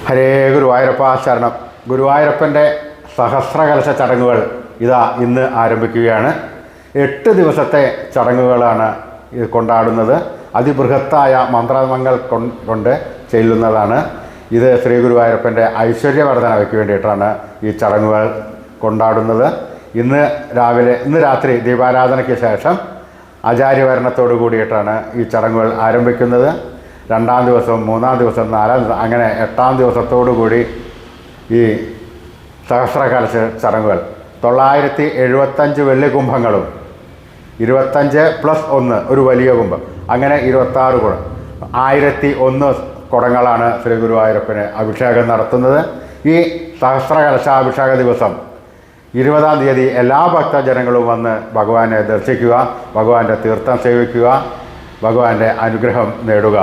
ഹരേ ഗുരുവായൂരപ്പ ശരണം. ഗുരുവായൂരപ്പൻ്റെ സഹസ്രകലശ ചടങ്ങുകൾ ഇതാ ഇന്ന് ആരംഭിക്കുകയാണ്. 8 ദിവസത്തെ ചടങ്ങുകളാണ് ഇത് കൊണ്ടാടുന്നത്. അതിബൃഹത്തായ മന്ത്രങ്ങൾ കൊണ്ട് ചെല്ലുന്നതാണ്. ഇത് ശ്രീ ഗുരുവായൂരപ്പൻ്റെ ഐശ്വര്യവർദ്ധനയ്ക്ക് വേണ്ടിയിട്ടാണ് ഈ ചടങ്ങുകൾ കൊണ്ടാടുന്നത്. ഇന്ന് രാത്രി ദീപാരാധനയ്ക്ക് ശേഷം ആചാര്യവരണത്തോടു കൂടിയിട്ടാണ് ഈ ചടങ്ങുകൾ ആരംഭിക്കുന്നത്. 2-ാം ദിവസം, 3-ാം ദിവസം, 4-ാം ദിവസം, അങ്ങനെ 8-ാം ദിവസത്തോടു കൂടി ഈ സഹസ്രകലശ ചടങ്ങുകൾ 975 വെള്ളികുംഭങ്ങളും 25 + 1 ഒരു വലിയ കുംഭം, അങ്ങനെ 26 കുടം, 1001 കുടങ്ങളാണ് ശ്രീ ഗുരുവായൂരപ്പന് അഭിഷേകം നടത്തുന്നത്. ഈ സഹസ്രകലശാഭിഷേക ദിവസം 20-ാം തീയതി എല്ലാ ഭക്തജനങ്ങളും വന്ന് ഭഗവാനെ ദർശിക്കുക, ഭഗവാന്റെ തീർത്ഥം സേവിക്കുക, ഭഗവാന്റെ അനുഗ്രഹം നേടുക.